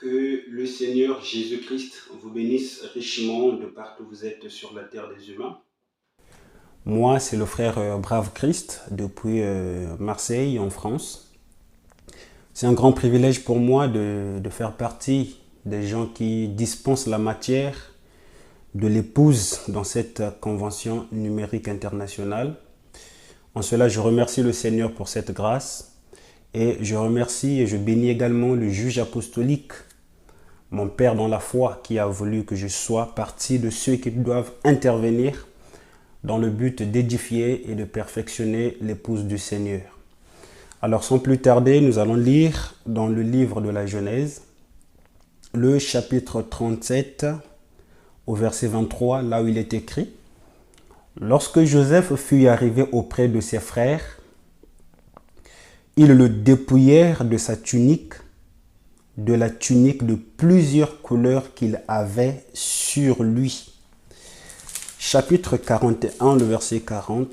Que le Seigneur Jésus-Christ vous bénisse richement de partout où vous êtes sur la terre des humains. Moi, c'est le frère Brave Christ depuis Marseille, en France. C'est un grand privilège pour moi de faire partie des gens qui dispensent la matière de l'épouse dans cette convention numérique internationale. En cela, je remercie le Seigneur pour cette grâce et je remercie et je bénis également le juge apostolique, mon Père dans la foi, qui a voulu que je sois partie de ceux qui doivent intervenir dans le but d'édifier et de perfectionner l'épouse du Seigneur. Alors sans plus tarder, nous allons lire dans le livre de la Genèse, le chapitre 37, au verset 23, là où il est écrit: « Lorsque Joseph fut arrivé auprès de ses frères, ils le dépouillèrent de sa tunique, de la tunique de plusieurs couleurs qu'il avait sur lui. » Chapitre 41, le verset 40.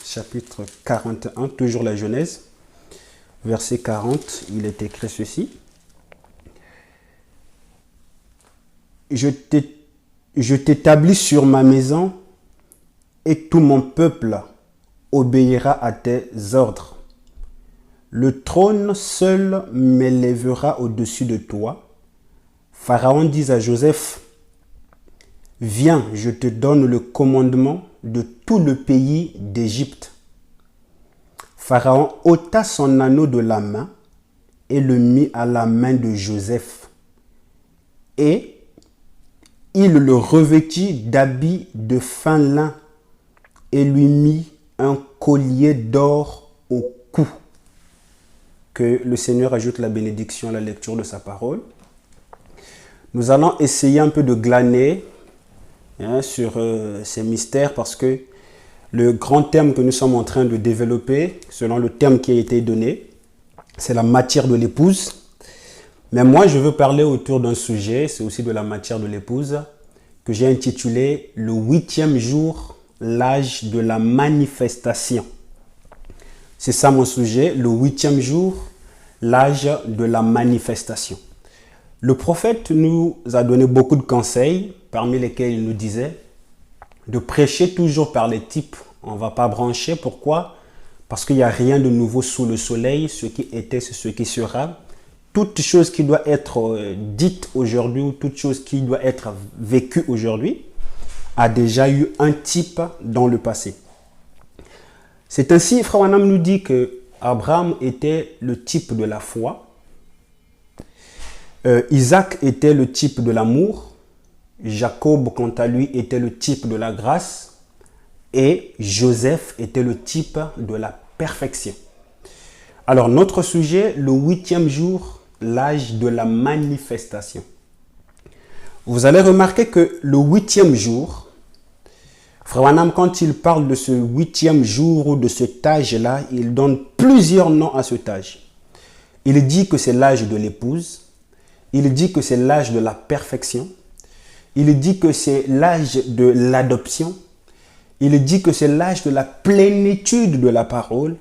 Chapitre 41, toujours la Genèse. Verset 40, il est écrit ceci: « Je t'établis sur ma maison et tout mon peuple obéira à tes ordres. Le trône seul m'élèvera au-dessus de toi. » Pharaon dit à Joseph: « Viens, je te donne le commandement de tout le pays d'Égypte. » Pharaon ôta son anneau de la main et le mit à la main de Joseph. Et il le revêtit d'habits de fin lin et lui mit un collier d'or au cou. Que le Seigneur ajoute la bénédiction à la lecture de sa parole. Nous allons essayer un peu de glaner sur ces mystères, parce que le grand thème que nous sommes en train de développer, selon le thème qui a été donné, c'est la matière de l'épouse. Mais moi, je veux parler autour d'un sujet, c'est aussi de la matière de l'épouse, que j'ai intitulé « Le 8e jour, l'âge de la manifestation ». C'est ça mon sujet, le 8e jour, l'âge de la manifestation. Le prophète nous a donné beaucoup de conseils, parmi lesquels il nous disait de prêcher toujours par les types. On ne va pas brancher. Pourquoi? Parce qu'il n'y a rien de nouveau sous le soleil. Ce qui était, c'est ce qui sera. Toute chose qui doit être dite aujourd'hui ou toute chose qui doit être vécue aujourd'hui a déjà eu un type dans le passé. C'est ainsi, Frère Branham nous dit que Abraham était le type de la foi. Isaac était le type de l'amour. Jacob, quant à lui, était le type de la grâce. Et Joseph était le type de la perfection. Alors, notre sujet, le 8e jour, l'âge de la manifestation. Vous allez remarquer que le 8e jour, Frère Branham, quand il parle de ce 8e jour ou de cet âge-là, il donne plusieurs noms à cet âge. Il dit que c'est l'âge de l'épouse. Il dit que c'est l'âge de la perfection. Il dit que c'est l'âge de l'adoption. Il dit que c'est l'âge de la plénitude de la parole.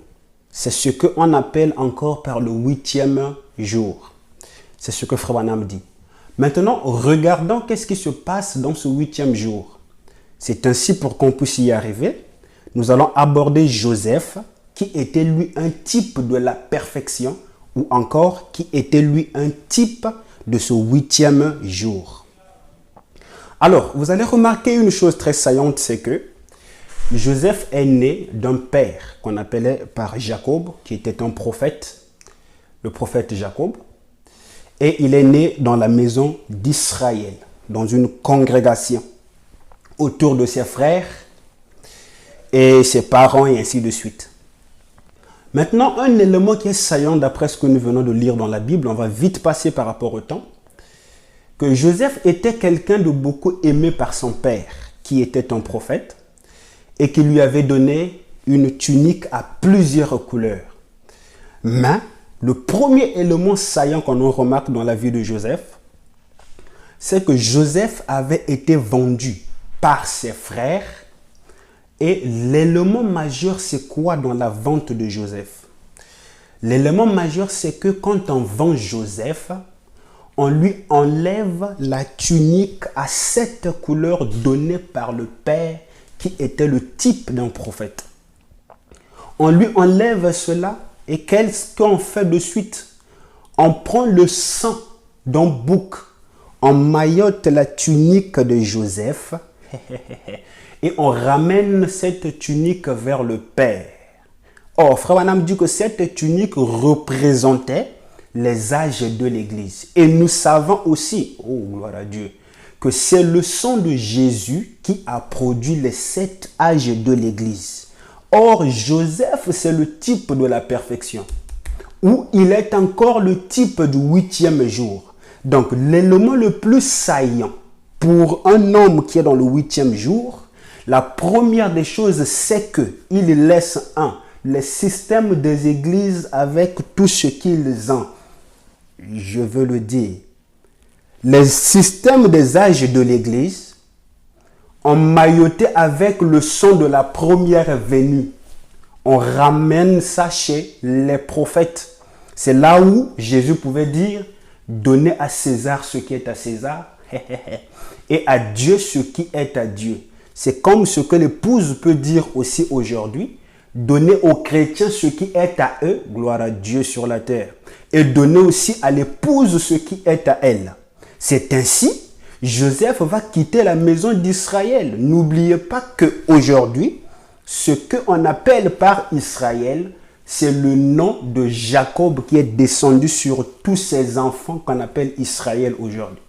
C'est ce qu'on appelle encore par le 8e jour. C'est ce que Frère Branham dit. Maintenant, regardons qu'est-ce qui se passe dans ce 8e jour. C'est ainsi, pour qu'on puisse y arriver, nous allons aborder Joseph, qui était lui un type de la perfection, ou encore qui était lui un type de ce 8e jour. Alors, vous allez remarquer une chose très saillante, c'est que Joseph est né d'un père qu'on appelait par Jacob, qui était un prophète, le prophète Jacob, et il est né dans la maison d'Israël, dans une congrégation, autour de ses frères et ses parents et ainsi de suite. Maintenant, un élément qui est saillant d'après ce que nous venons de lire dans la Bible, on va vite passer par rapport au temps, que Joseph était quelqu'un de beaucoup aimé par son père, qui était un prophète, et qui lui avait donné une tunique à plusieurs couleurs. Mais le premier élément saillant qu'on remarque dans la vie de Joseph, c'est que Joseph avait été vendu par ses frères. Et l'élément majeur, c'est quoi dans la vente de Joseph? L'élément majeur, c'est que quand on vend Joseph, on lui enlève la tunique à 7 couleurs donnée par le Père qui était le type d'un prophète. On lui enlève cela et qu'est-ce qu'on fait de suite? On prend le sang d'un bouc, on maillote la tunique de Joseph et on ramène cette tunique vers le Père. Or, Frère Branham dit que cette tunique représentait les âges de l'Église. Et nous savons aussi, oh gloire à Dieu, que c'est le sang de Jésus qui a produit les 7 âges de l'Église. Or, Joseph, c'est le type de la perfection, où il est encore le type du 8e jour. Donc, l'élément le plus saillant pour un homme qui est dans le 8e jour, la première des choses, c'est qu'il laisse les systèmes des églises avec tout ce qu'ils ont. Je veux le dire. Les systèmes des âges de l'église ont mailloté avec le sang de la première venue. On ramène ça chez les prophètes. C'est là où Jésus pouvait dire, donnez à César ce qui est à César et à Dieu ce qui est à Dieu. C'est comme ce que l'épouse peut dire aussi aujourd'hui. Donnez aux chrétiens ce qui est à eux, gloire à Dieu sur la terre. Et donnez aussi à l'épouse ce qui est à elle. C'est ainsi, Joseph va quitter la maison d'Israël. N'oubliez pas qu'aujourd'hui, ce qu'on appelle par Israël, c'est le nom de Jacob qui est descendu sur tous ses enfants qu'on appelle Israël aujourd'hui.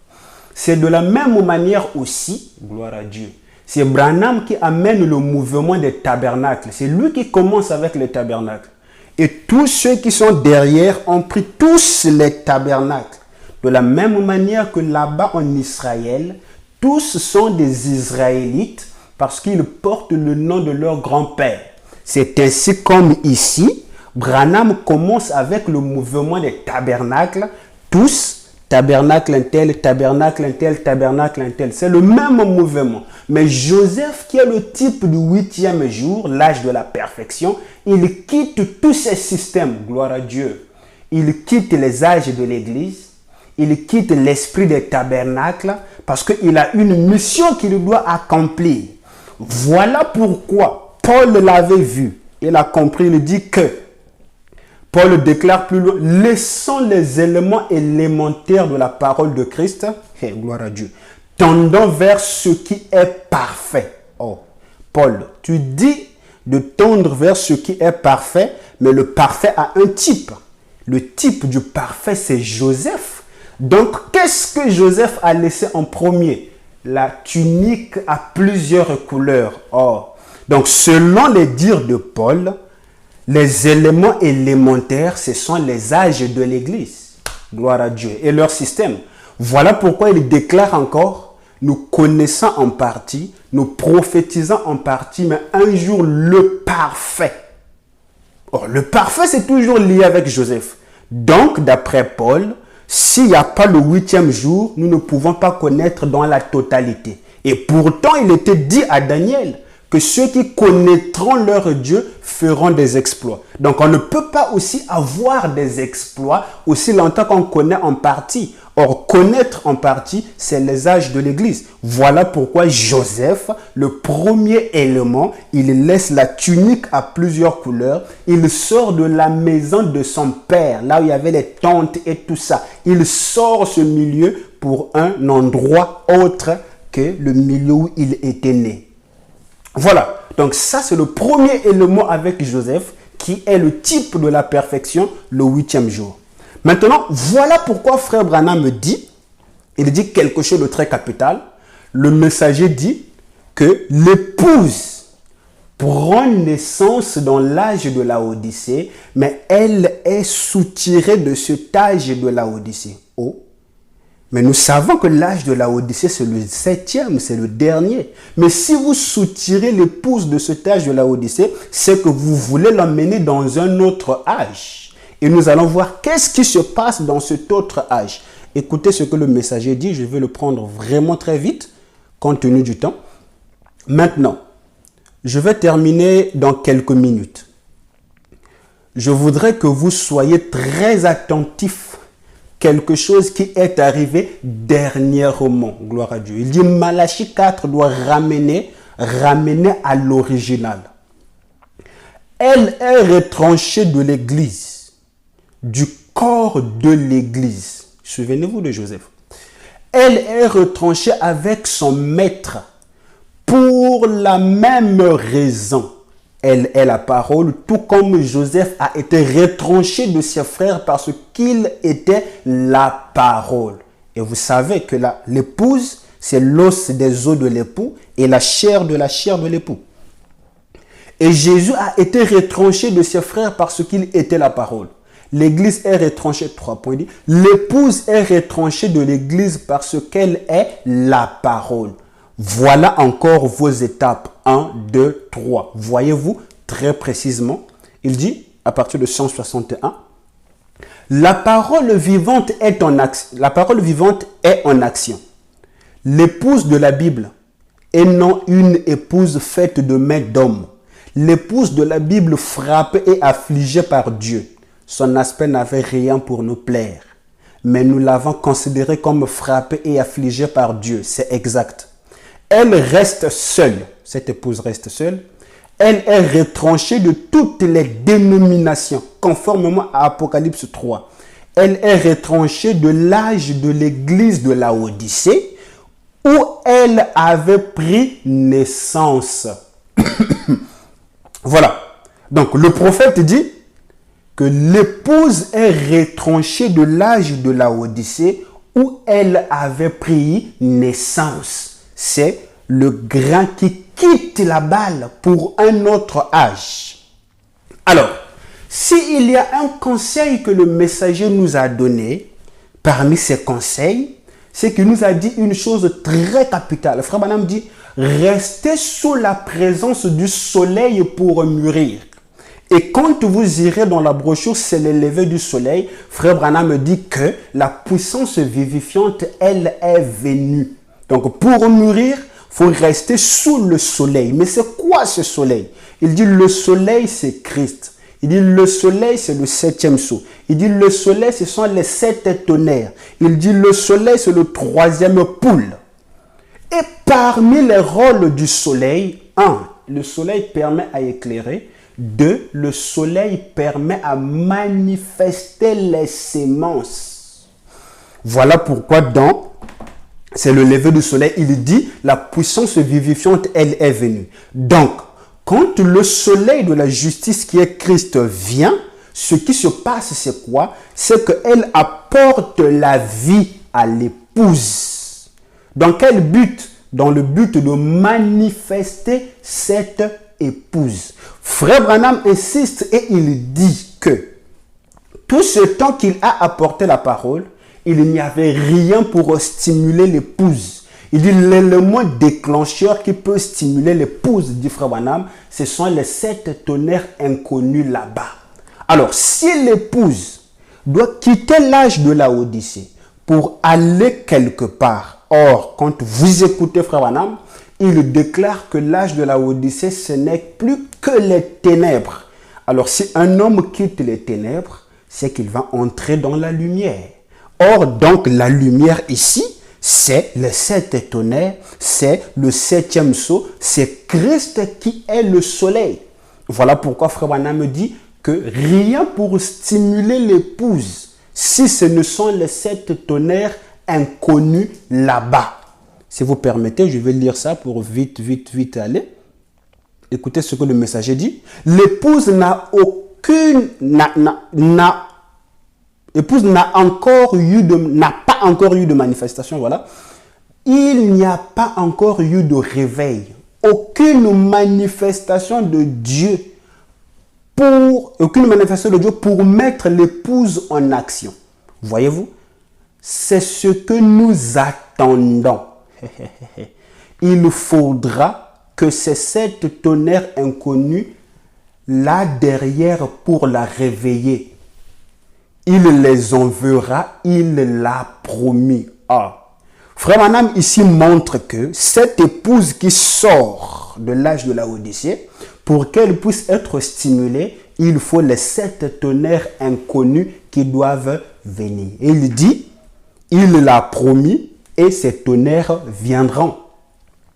C'est de la même manière aussi, gloire à Dieu, c'est Branham qui amène le mouvement des tabernacles. C'est lui qui commence avec les tabernacles. Et tous ceux qui sont derrière ont pris tous les tabernacles. De la même manière que là-bas en Israël, tous sont des Israélites parce qu'ils portent le nom de leur grand-père. C'est ainsi comme ici, Branham commence avec le mouvement des tabernacles. Tous, tabernacle un tel, tabernacle un tel, tabernacle un tel. C'est le même mouvement. Mais Joseph, qui est le type du 8e jour, l'âge de la perfection, il quitte tous ces systèmes, gloire à Dieu. Il quitte les âges de l'Église, il quitte l'esprit des tabernacles, parce qu'il a une mission qu'il doit accomplir. Voilà pourquoi Paul l'avait vu. Il a compris, il dit que Paul déclare plus loin, laissons les éléments élémentaires de la parole de Christ, gloire à Dieu, tendant vers ce qui est parfait. Oh, Paul, tu dis de tendre vers ce qui est parfait, mais le parfait a un type. Le type du parfait, c'est Joseph. Donc, qu'est-ce que Joseph a laissé en premier? La tunique à plusieurs couleurs. Oh, donc, selon les dires de Paul, les éléments élémentaires, ce sont les âges de l'Église. Gloire à Dieu. Et leur système. Voilà pourquoi il déclare encore, nous connaissons en partie, nous prophétisons en partie, mais un jour le parfait. Or, le parfait, c'est toujours lié avec Joseph. Donc, d'après Paul, s'il n'y a pas le 8e jour, nous ne pouvons pas connaître dans la totalité. Et pourtant, il était dit à Daniel que ceux qui connaîtront leur Dieu feront des exploits. Donc, on ne peut pas aussi avoir des exploits aussi longtemps qu'on connaît en partie. Or, connaître en partie, c'est les âges de l'Église. Voilà pourquoi Joseph, le premier élément, il laisse la tunique à plusieurs couleurs. Il sort de la maison de son père, là où il y avait les tentes et tout ça. Il sort ce milieu pour un endroit autre que le milieu où il était né. Voilà, donc ça c'est le premier élément avec Joseph qui est le type de la perfection, le 8e jour. Maintenant, voilà pourquoi Frère Branham me dit, il dit quelque chose de très capital. Le messager dit que l'épouse prend naissance dans l'âge de la Odyssée, mais elle est soutirée de cet âge de la Odyssée. Oh. Mais nous savons que l'âge de la Odyssée, c'est le 7e, c'est le dernier. Mais si vous soutirez l'épouse de cet âge de la Odyssée, c'est que vous voulez l'emmener dans un autre âge. Et nous allons voir qu'est-ce qui se passe dans cet autre âge. Écoutez ce que le messager dit, je vais le prendre vraiment très vite, compte tenu du temps. Maintenant, je vais terminer dans quelques minutes. Je voudrais que vous soyez très attentifs quelque chose qui est arrivé dernièrement. Gloire à Dieu. Il dit Malachie 4 doit ramener à l'original. Elle est retranchée de l'Église, du corps de l'Église. Souvenez-vous de Joseph. Elle est retranchée avec son maître pour la même raison. Elle est la parole, tout comme Joseph a été retranché de ses frères parce qu'il était la parole. Et vous savez que l'épouse, c'est l'os des os de l'époux et la chair de l'époux. Et Jésus a été retranché de ses frères parce qu'il était la parole. L'église est retranchée, 3 points. L'épouse est retranchée de l'église parce qu'elle est la parole. Voilà encore vos étapes. 1, 2, 3. Voyez-vous très précisément. Il dit, à partir de 161, la parole vivante est en action. La parole vivante est en action. L'épouse de la Bible est non une épouse faite de mains d'homme. L'épouse de la Bible frappée et affligée par Dieu. Son aspect n'avait rien pour nous plaire. Mais nous l'avons considérée comme frappée et affligée par Dieu. C'est exact. Elle reste seule. Cette épouse reste seule. Elle est retranchée de toutes les dénominations, conformément à Apocalypse 3. Elle est retranchée de l'âge de l'église de Laodicée, où elle avait pris naissance. Voilà. Donc, le prophète dit que l'épouse est retranchée de l'âge de Laodicée, où elle avait pris naissance. C'est le grain qui quitte la balle pour un autre âge. Alors, s'il y a un conseil que le messager nous a donné, parmi ces conseils, c'est qu'il nous a dit une chose très capitale. Frère Branham dit, restez sous la présence du soleil pour mûrir. Et quand vous irez dans la brochure, c'est le lever du soleil, Frère Branham dit que la puissance vivifiante, elle est venue. Donc, pour mûrir, il faut rester sous le soleil. Mais c'est quoi ce soleil? Il dit le soleil, c'est Christ. Il dit le soleil, c'est le 7e sceau. Il dit le soleil, ce sont les 7 tonnerres. Il dit le soleil, c'est le 3e poule. Et parmi les rôles du soleil, 1, le soleil permet à éclairer. 2, le soleil permet à manifester les semences. Voilà pourquoi c'est le lever du soleil, il dit, la puissance vivifiante, elle est venue. Donc, quand le soleil de la justice qui est Christ vient, ce qui se passe, c'est quoi? C'est qu'elle apporte la vie à l'épouse. Dans quel but? Dans le but de manifester cette épouse. Frère Branham insiste et il dit que tout ce temps qu'il a apporté la parole, il n'y avait rien pour stimuler l'épouse. Il dit l'élément déclencheur qui peut stimuler l'épouse, dit Frère Branham, ce sont les 7 tonnerres inconnus là-bas. Alors, si l'épouse doit quitter l'âge de la Odyssée pour aller quelque part, or, quand vous écoutez Frère Branham, il déclare que l'âge de la Odyssée, ce n'est plus que les ténèbres. Alors, si un homme quitte les ténèbres, c'est qu'il va entrer dans la lumière. Or, donc, la lumière ici, c'est les 7 tonnerres, c'est le 7e sceau, c'est Christ qui est le soleil. Voilà pourquoi Frère Branham me dit que rien pour stimuler l'épouse, si ce ne sont les 7 tonnerres inconnus là-bas. Si vous permettez, je vais lire ça pour vite aller. Écoutez ce que le messager dit. L'épouse n'a pas encore eu de manifestation, voilà. Il n'y a pas encore eu de réveil. Aucune manifestation de Dieu pour mettre l'épouse en action. Voyez-vous? C'est ce que nous attendons. Il faudra que ces 7 tonnerres inconnus là derrière pour la réveiller. Il les enverra, il l'a promis. Frère Branham ici montre que cette épouse qui sort de l'âge de la Odyssée, pour qu'elle puisse être stimulée, il faut les 7 tonnerres inconnus qui doivent venir. Et il dit, il l'a promis et ces tonnerres viendront.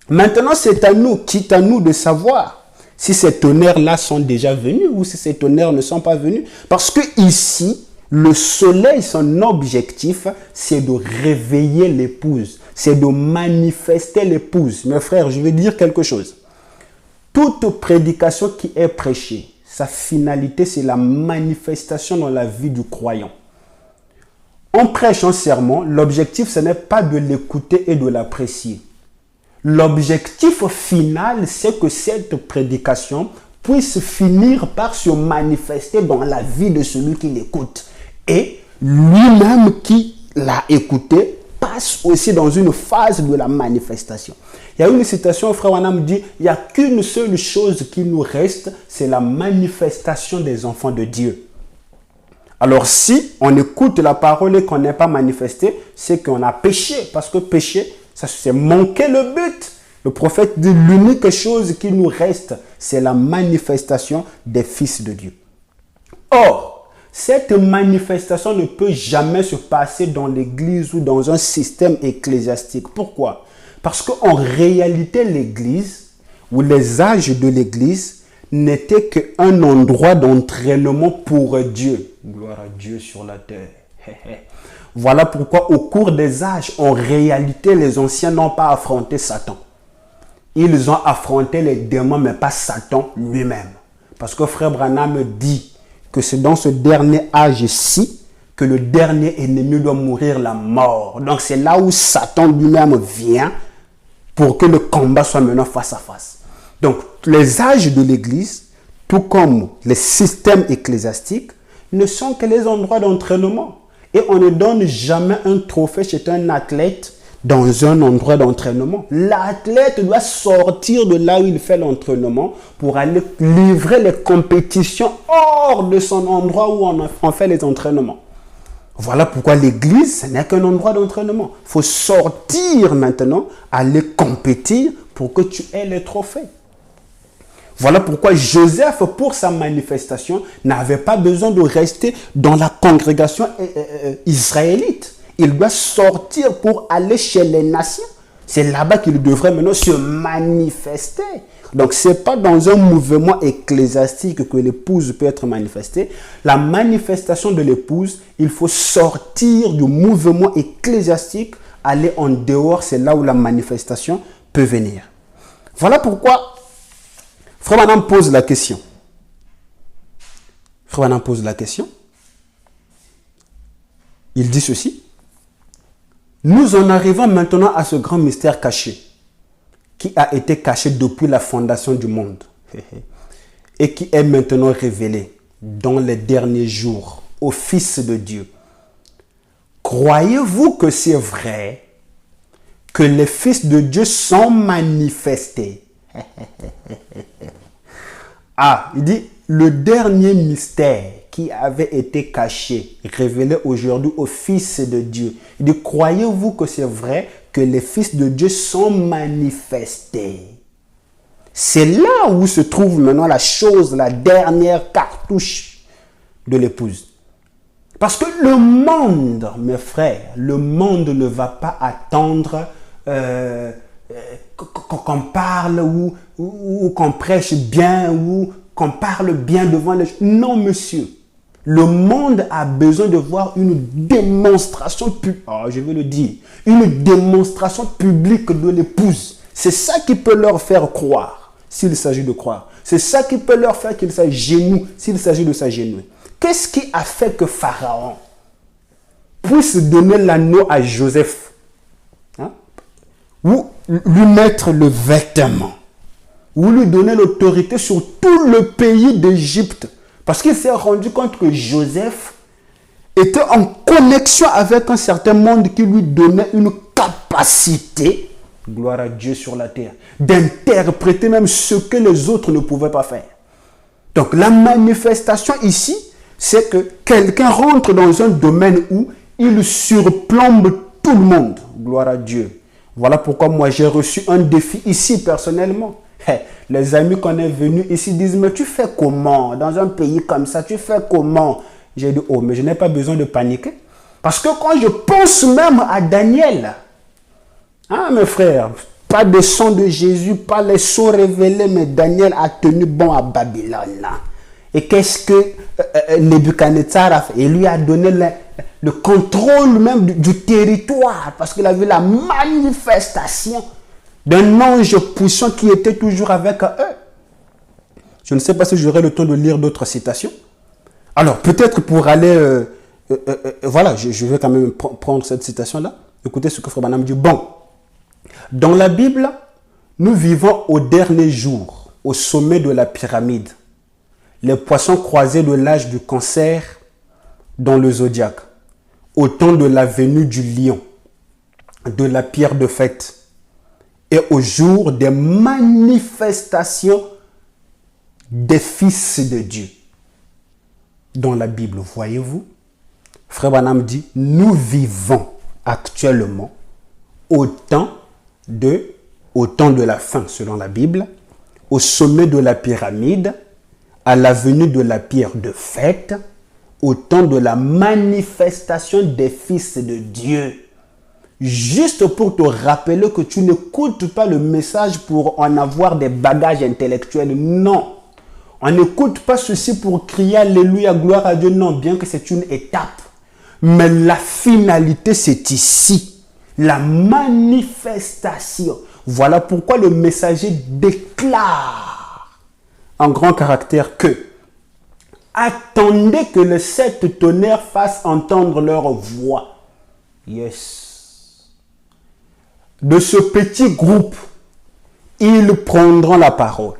Maintenant, c'est à nous, quitte à nous de savoir si ces tonnerres-là sont déjà venus ou si ces tonnerres ne sont pas venus. Parce que ici, le soleil, son objectif, c'est de réveiller l'épouse. C'est de manifester l'épouse. Mes frères, je vais dire quelque chose. Toute prédication qui est prêchée, sa finalité, c'est la manifestation dans la vie du croyant. On prêche un sermon, l'objectif, ce n'est pas de l'écouter et de l'apprécier. L'objectif final, c'est que cette prédication puisse finir par se manifester dans la vie de celui qui l'écoute. Et lui-même qui l'a écouté passe aussi dans une phase de la manifestation. Il y a une citation, frère Wanam dit, il n'y a qu'une seule chose qui nous reste, c'est la manifestation des enfants de Dieu. Alors si on écoute la parole et qu'on n'est pas manifesté, c'est qu'on a péché. Parce que péché, ça c'est manquer le but. Le prophète dit, l'unique chose qui nous reste, c'est la manifestation des fils de Dieu. Or, cette manifestation ne peut jamais se passer dans l'église ou dans un système ecclésiastique. Pourquoi? Parce qu'en réalité, l'église ou les âges de l'église n'étaient qu'un endroit d'entraînement pour Dieu. Gloire à Dieu sur la terre. Voilà pourquoi au cours des âges, en réalité, les anciens n'ont pas affronté Satan. Ils ont affronté les démons, mais pas Satan lui-même. Parce que frère Branham dit que c'est dans ce dernier âge-ci que le dernier ennemi doit mourir la mort. Donc c'est là où Satan lui-même vient pour que le combat soit mené face à face. Donc les âges de l'église, tout comme les systèmes ecclésiastiques, ne sont que les endroits d'entraînement. Et on ne donne jamais un trophée chez un athlète dans un endroit d'entraînement. L'athlète doit sortir de là où il fait l'entraînement pour aller livrer les compétitions hors de son endroit où on fait les entraînements. Voilà pourquoi l'église, ce n'est qu'un endroit d'entraînement. Il faut sortir maintenant, aller compétir pour que tu aies les trophées. Voilà pourquoi Joseph, pour sa manifestation, n'avait pas besoin de rester dans la congrégation israélite. Il doit sortir pour aller chez les nations. C'est là-bas qu'il devrait maintenant se manifester. Donc, ce n'est pas dans un mouvement ecclésiastique que l'épouse peut être manifestée. La manifestation de l'épouse, il faut sortir du mouvement ecclésiastique, aller en dehors, c'est là où la manifestation peut venir. Voilà pourquoi Frère Branham pose la question. Frère Branham pose la question. Il dit ceci. Nous en arrivons maintenant à ce grand mystère caché, qui a été caché depuis la fondation du monde et qui est maintenant révélé dans les derniers jours au Fils de Dieu. Croyez-vous que c'est vrai que les fils de Dieu sont manifestés? Ah, il dit, le dernier mystère qui avait été caché, révélé aujourd'hui au Fils de Dieu. Il dit, croyez-vous que c'est vrai que les fils de Dieu sont manifestés? C'est là où se trouve maintenant la chose, la dernière cartouche de l'épouse. Parce que le monde, mes frères, le monde ne va pas attendre qu'on parle ou qu'on prêche bien ou qu'on parle bien devant les gens. Non, monsieur. Le monde a besoin de voir une démonstration publique, je vais le dire, une démonstration publique de l'épouse. C'est ça qui peut leur faire croire, s'il s'agit de croire. C'est ça qui peut leur faire qu'ils s'agenouillent, s'il s'agit de s'agenouiller. Qu'est-ce qui a fait que Pharaon puisse donner l'anneau à Joseph, ou lui mettre le vêtement, ou lui donner l'autorité sur tout le pays d'Égypte? Parce qu'il s'est rendu compte que Joseph était en connexion avec un certain monde qui lui donnait une capacité, gloire à Dieu sur la terre, d'interpréter même ce que les autres ne pouvaient pas faire. Donc la manifestation ici, c'est que quelqu'un rentre dans un domaine où il surplombe tout le monde. Gloire à Dieu. Voilà pourquoi moi j'ai reçu un défi ici personnellement. Les amis qu'on est venus ici disent, mais tu fais comment? Dans un pays comme ça, tu fais comment? J'ai dit, oh, mais je n'ai pas besoin de paniquer. Parce que quand je pense même à Daniel, hein, mes frères, pas de sang de Jésus, pas les sceaux révélés, mais Daniel a tenu bon à Babylone. Et qu'est-ce que Nebuchadnezzar a fait? Il lui a donné le contrôle même du territoire, parce qu'il a vu la manifestation d'un ange puissant qui était toujours avec eux. Je ne sais pas si j'aurai le temps de lire d'autres citations. Alors, peut-être pour aller... voilà, je vais quand même prendre cette citation-là. Écoutez ce que Frère Branham dit. Bon, dans la Bible, nous vivons au dernier jour, au sommet de la pyramide. Les poissons croisés de l'âge du cancer dans le zodiaque, au temps de la venue du lion, de la pierre de fête, et au jour des manifestations des fils de Dieu. Dans la Bible, voyez-vous, Frère Branham dit, nous vivons actuellement au temps de la fin, selon la Bible, au sommet de la pyramide, à la venue de la pierre de fête, au temps de la manifestation des fils de Dieu. Juste pour te rappeler que tu n'écoutes pas le message pour en avoir des bagages intellectuels. Non. On n'écoute pas ceci pour crier Alléluia, gloire à Dieu. Non, bien que c'est une étape. Mais la finalité, c'est ici. La manifestation. Voilà pourquoi le messager déclare en grand caractère que attendez que les 7 tonnerres fassent entendre leur voix. Yes. De ce petit groupe, ils prendront la parole.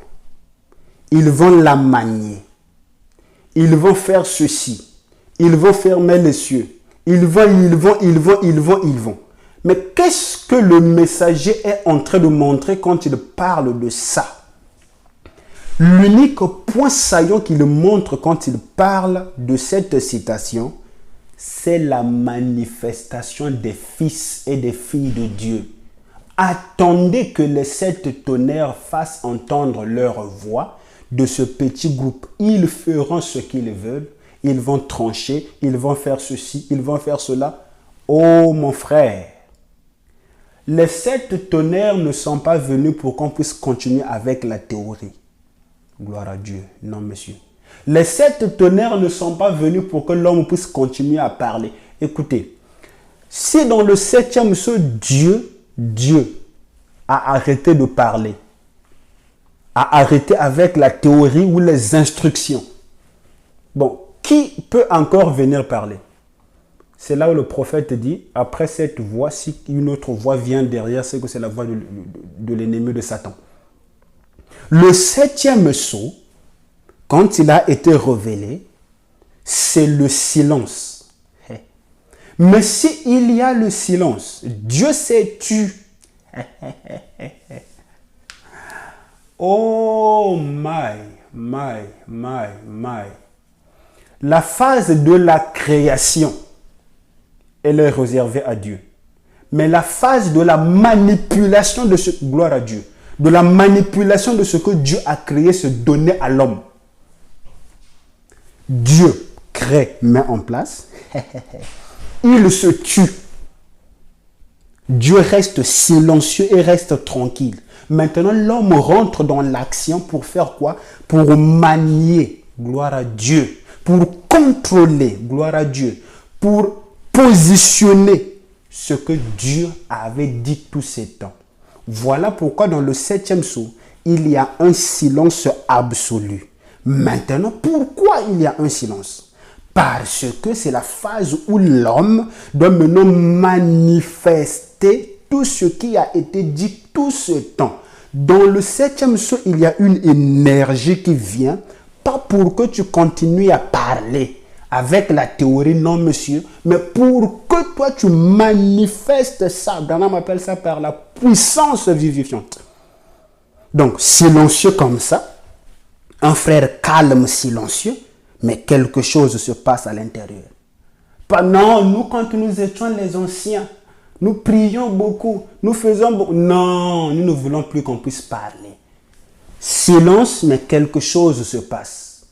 Ils vont la manier. Ils vont faire ceci. Ils vont fermer les cieux. Ils vont. Mais qu'est-ce que le messager est en train de montrer quand il parle de ça? L'unique point saillant qu'il montre quand il parle de cette citation, c'est la manifestation des fils et des filles de Dieu. Attendez que les 7 tonnerres fassent entendre leur voix de ce petit groupe. Ils feront ce qu'ils veulent. Ils vont trancher, ils vont faire ceci, ils vont faire cela. Oh mon frère, les 7 tonnerres ne sont pas venus pour qu'on puisse continuer avec la théorie. Gloire à Dieu. Non, monsieur. Les 7 tonnerres ne sont pas venus pour que l'homme puisse continuer à parler. Écoutez, si dans le 7e saut, Dieu a arrêté de parler, a arrêté avec la théorie ou les instructions, bon, qui peut encore venir parler? C'est là où le prophète dit, après cette voix, si une autre voix vient derrière, c'est que c'est la voix de l'ennemi de Satan. Le 7e sceau, quand il a été révélé, c'est le silence. Mais s'il y a le silence, Dieu s'est tu. Oh my. La phase de la création, elle est réservée à Dieu. Mais la phase de la manipulation de ce, gloire à Dieu, de la manipulation de ce que Dieu a créé se donnait à l'homme. Dieu crée, met en place. Il se tue. Dieu reste silencieux et reste tranquille. Maintenant, l'homme rentre dans l'action pour faire quoi? Pour manier, gloire à Dieu. Pour contrôler, gloire à Dieu. Pour positionner ce que Dieu avait dit tous ces temps. Voilà pourquoi dans le 7e sceau, il y a un silence absolu. Maintenant, pourquoi il y a un silence? Parce que c'est la phase où l'homme doit maintenant manifester tout ce qui a été dit tout ce temps. Dans le 7e sceau, il y a une énergie qui vient, pas pour que tu continues à parler avec la théorie, non monsieur, mais pour que toi tu manifestes ça. Branham appelle ça par la puissance vivifiante. Donc, silencieux comme ça, un frère calme, silencieux, mais quelque chose se passe à l'intérieur. Non, nous, quand nous étions les anciens, nous prions beaucoup, nous faisons beaucoup. Non, nous ne voulons plus qu'on puisse parler. Silence, mais quelque chose se passe.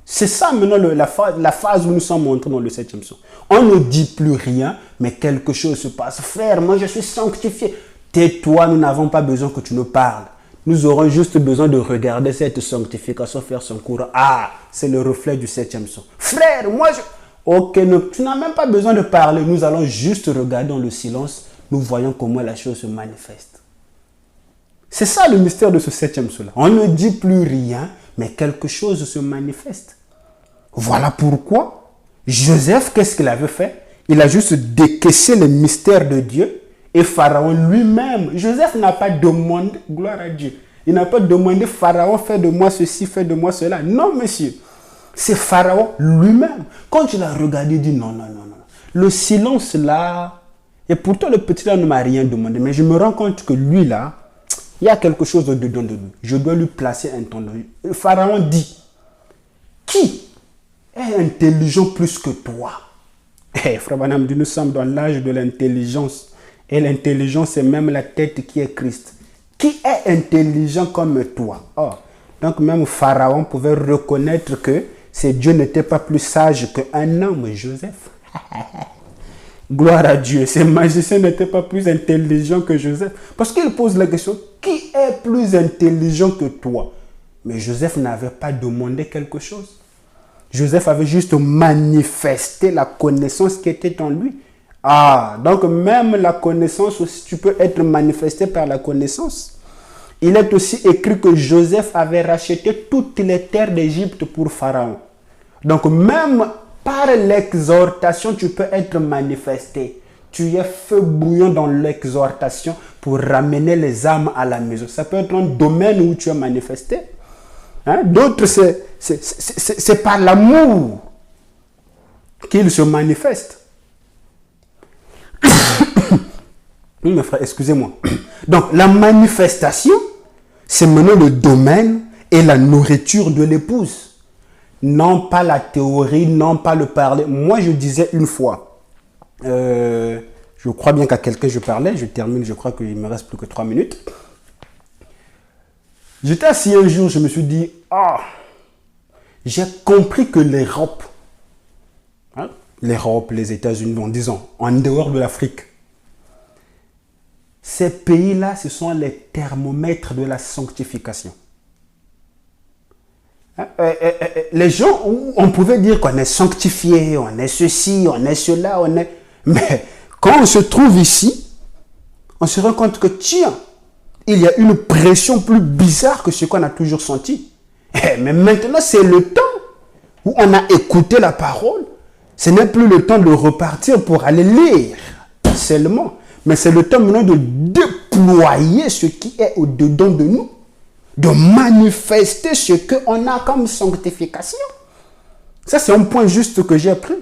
C'est ça maintenant la phase où nous sommes entrés dans le 7e psaume. On ne dit plus rien, mais quelque chose se passe. Frère, moi je suis sanctifié. Tais-toi, nous n'avons pas besoin que tu nous parles. Nous aurons juste besoin de regarder cette sanctification faire son cours. Ah, c'est le reflet du 7e psaume. Frère, moi je... Ok, tu n'as même pas besoin de parler. Nous allons juste regarder dans le silence. Nous voyons comment la chose se manifeste. C'est ça le mystère de ce 7e psaume. On ne dit plus rien, mais quelque chose se manifeste. Voilà pourquoi Joseph, qu'est-ce qu'il avait fait? Il a juste décaissé le mystère de Dieu et Pharaon lui-même. Joseph n'a pas demandé, gloire à Dieu, il n'a pas demandé Pharaon, fais de moi ceci, fais de moi cela. Non, monsieur. C'est Pharaon lui-même. Quand il a regardé, il dit non, non, non, non. Le silence là, et pourtant le petit là ne m'a rien demandé, mais je me rends compte que lui là, il y a quelque chose dedans de lui. Je dois lui placer un ton de lui. Pharaon dit, qui est intelligent plus que toi? Frère Branham dit, nous sommes dans l'âge de l'intelligence. Et l'intelligence, c'est même la tête qui est Christ. Qui est intelligent comme toi? Oh. Donc même Pharaon pouvait reconnaître que ces dieux n'étaient pas plus sages qu'un homme, Joseph. Gloire à Dieu. Ces magiciens n'étaient pas plus intelligents que Joseph. Parce qu'il pose la question, qui est plus intelligent que toi? Mais Joseph n'avait pas demandé quelque chose. Joseph avait juste manifesté la connaissance qui était en lui. Ah, donc même la connaissance aussi, tu peux être manifesté par la connaissance. Il est aussi écrit que Joseph avait racheté toutes les terres d'Égypte pour Pharaon. Donc même par l'exhortation, tu peux être manifesté. Tu es feu bouillant dans l'exhortation pour ramener les âmes à la maison. Ça peut être un domaine où tu es manifesté. Hein? D'autres, c'est par l'amour qu'il se manifeste. Oui, mes frères, excusez-moi. Donc, la manifestation, c'est maintenant le domaine et la nourriture de l'épouse. Non pas la théorie, non pas le parler. Moi, je disais une fois, je crois bien qu'à quelqu'un je parlais, je termine, je crois qu'il ne me reste plus que 3 minutes. J'étais assis un jour, je me suis dit, j'ai compris que l'Europe, les États-Unis, en disant, en dehors de l'Afrique, ces pays-là, ce sont les thermomètres de la sanctification. Les gens, on pouvait dire qu'on est sanctifié, on est ceci, on est cela, on est... Mais quand on se trouve ici, on se rend compte que, tiens, il y a une pression plus bizarre que ce qu'on a toujours senti. Mais maintenant, c'est le temps où on a écouté la parole. Ce n'est plus le temps de repartir pour aller lire seulement. Mais c'est le temps maintenant de déployer ce qui est au-dedans de nous. De manifester ce qu'on a comme sanctification. Ça, c'est un point juste que j'ai pris.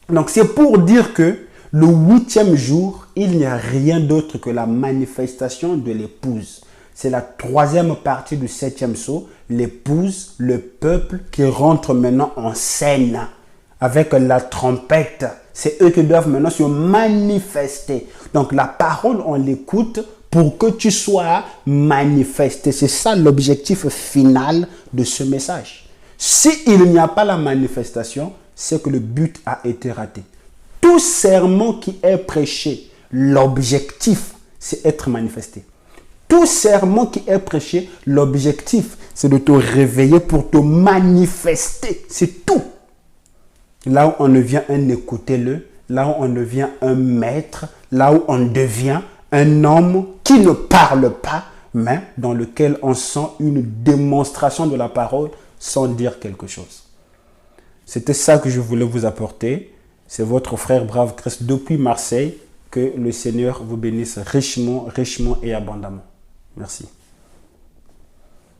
Donc, c'est pour dire que le 8e jour, il n'y a rien d'autre que la manifestation de l'épouse. C'est la 3e partie du 7e psaume. L'épouse, le peuple qui rentre maintenant en scène avec la trompette. C'est eux qui doivent maintenant se manifester. Donc la parole, on l'écoute pour que tu sois manifesté. C'est ça l'objectif final de ce message. S'il n'y a pas la manifestation, c'est que le but a été raté. Tout sermon qui est prêché, l'objectif, c'est être manifesté. Tout sermon qui est prêché, l'objectif, c'est de te réveiller pour te manifester. C'est tout. Là où on devient un écoutez-le, là où on devient un maître, là où on devient un homme qui ne parle pas, mais dans lequel on sent une démonstration de la parole sans dire quelque chose. C'était ça que je voulais vous apporter. C'est votre frère Brave Christ depuis Marseille. Que le Seigneur vous bénisse richement, richement et abondamment. Merci.